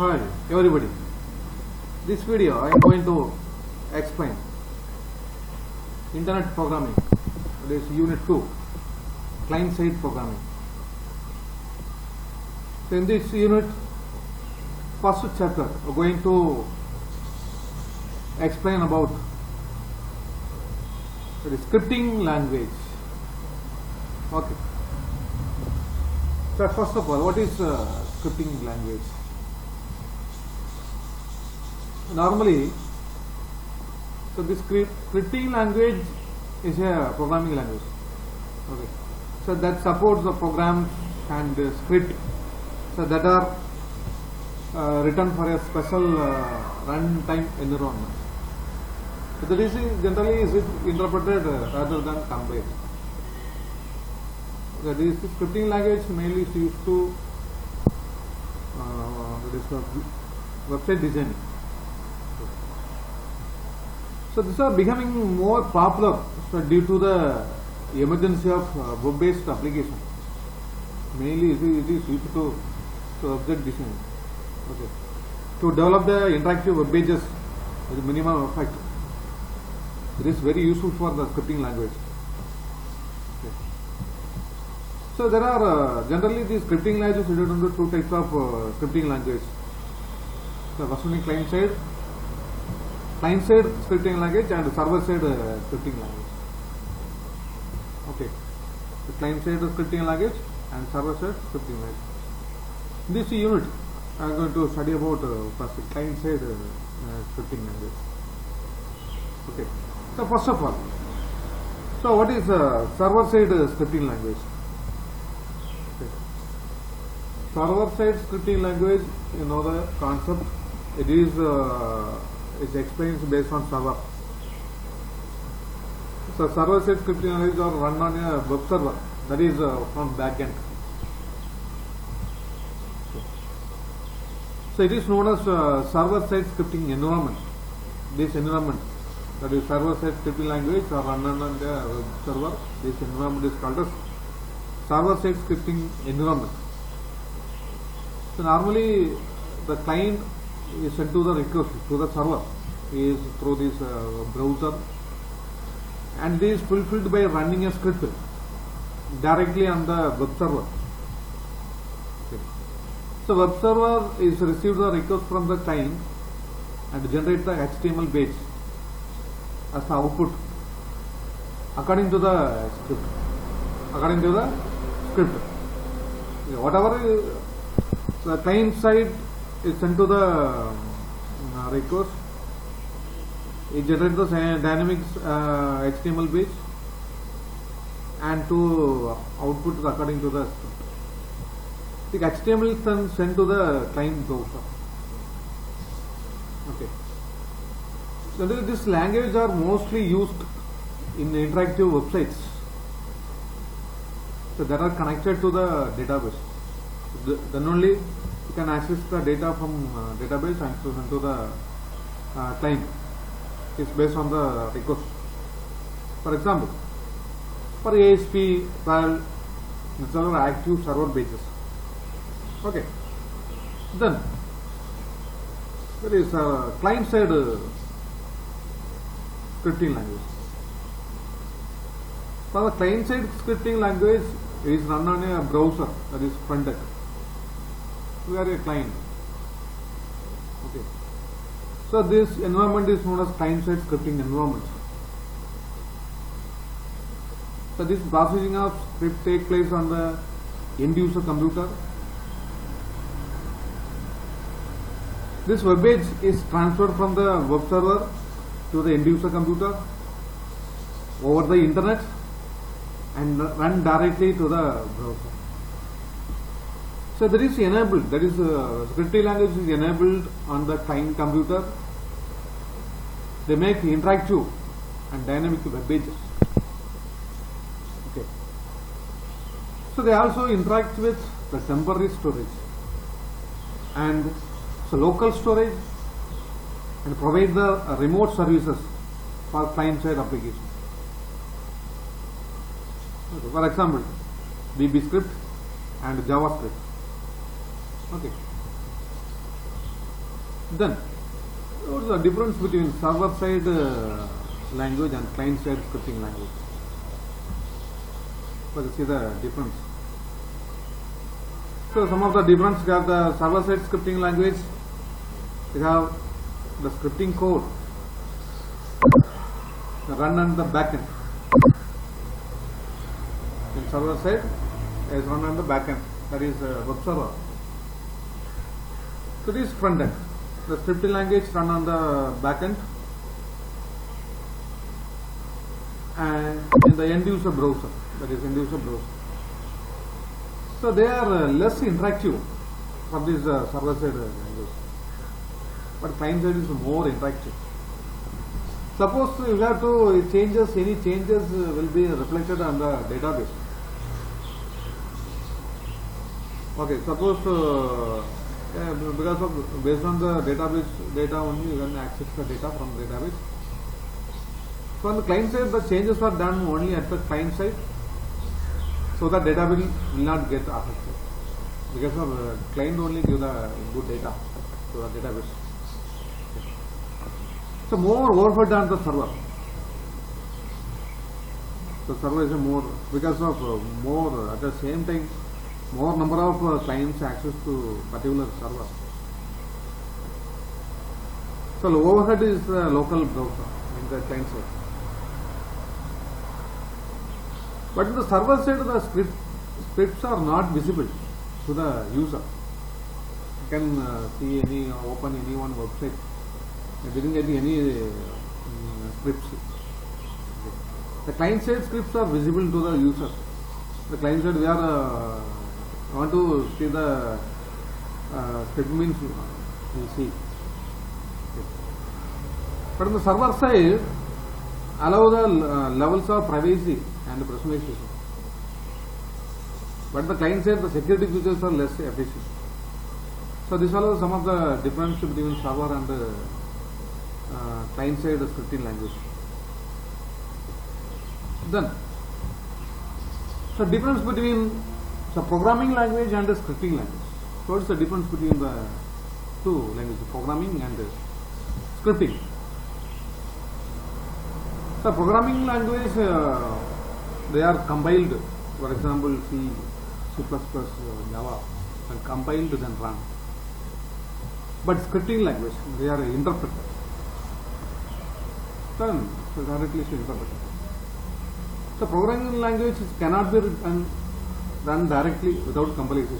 Hi everybody. This video I am going to explain internet programming. It is unit 2, client side programming. So in this unit, first chapter we are going to explain about the scripting language. Okay. So first of all, what is scripting language? Normally, so this scripting language is a programming language. Okay. So that supports the programs and script, so that are written for a special runtime environment. So that is generally is interpreted rather than compiled. So this scripting language mainly is used to website designing. So these are becoming more popular due to the emergency of web-based application. Mainly it is used to object design. Okay. To develop the interactive web pages with minimum effect. It is very useful for the scripting language. Okay. So there are generally these scripting languages divided into two types of scripting language. So first one is client side scripting language and server side scripting language. Okay, the client side scripting language and server side scripting language. In this unit, I am going to study about first client side scripting language. Okay, so first of all, so what is server side scripting language? Okay. Server side scripting language, you know the concept. It is explained based on server. So server side scripting language are run on a web server, that is from backend. So it is known as server side scripting environment. This environment, that is server side scripting language, are run on the web server. This environment is called as server side scripting environment. So normally the client is sent to the request to the server is through this browser, and this is fulfilled by running a script directly on the web server. Okay. So web server is received the request from the client and generate the HTML page as the output according to the script. Okay. Whatever the client side is sent to the request, it generates the dynamic HTML page and to output according to the script. The HTML is then sent to the client browser. Okay. So this language are mostly used in interactive websites, so that are connected to the database. Then only you can access the data from database and send to the client. It's based on the request. For example, for ASP file, these are active server pages. Okay. Then there is a client side scripting language. For the client side scripting language, it is run on a browser, that is front end. We are a client. Okay. So this environment is known as client side scripting environment. So this processing of script takes place on the end user computer. This web page is transferred from the web server to the end user computer over the internet and run directly to the browser. So that is enabled, that is scripting language is enabled on the client computer. They make interactive and dynamic web pages. Okay. So they also interact with the temporary storage and so local storage, and provide the remote services for client side application. Okay. For example, VB script and JavaScript. Okay. Then, what is the difference between server-side language and client-side scripting language? So, you see the difference. So, some of the difference, you have the server-side scripting language, you have the scripting code run on the backend. In server-side is run on the backend, that is web server. So, this is front-end. The scripting language run on the backend and in the end user browser, that is end user browser. So they are less interactive from this server side language, but client side is more interactive. Suppose you have to changes, any changes will be reflected on the database. Okay, suppose because of based on the database data only you can access the data from the database. So on the client side the changes are done only at the client side, so the data will not get affected because of client only give the good data to the database. So more overhead on the server. The server is more because of more at the same time more number of clients access to particular server. So overhead is the local browser in the client side. But in the server side the scripts are not visible to the user. You can see any open any one website. You didn't get any scripts. The client side scripts are visible to the user. The client side we are want to see the script means you see. But on the server side, allow the levels of privacy and personalization. But the client side, the security features are less efficient. So this allows some of the difference between server and client side scripting language. Then, so difference between programming language and the scripting language. So what is the difference between the two languages, programming and scripting? So programming language they are compiled, for example C, C++, Java, and compiled then run. But scripting language they are interpreted. So directly interpreted. So programming language cannot be run directly without compilation.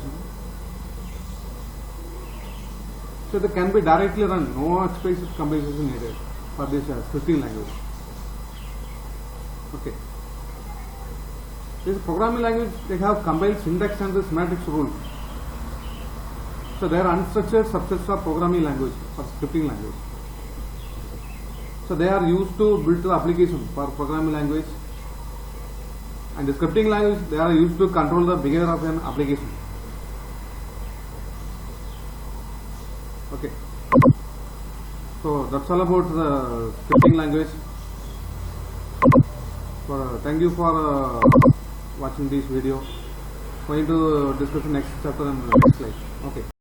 So they can be directly run, no explicit compilation needed for this scripting language. Okay. This programming language they have compiled syntax and the semantics rules. So they are unstructured subsets of programming language or scripting language. So they are used to build the application for programming language. And the scripting language they are used to control the behavior of an application. Okay. So that's all about the scripting language. Thank you for watching this video. Going to discuss the next chapter and next slide. Okay.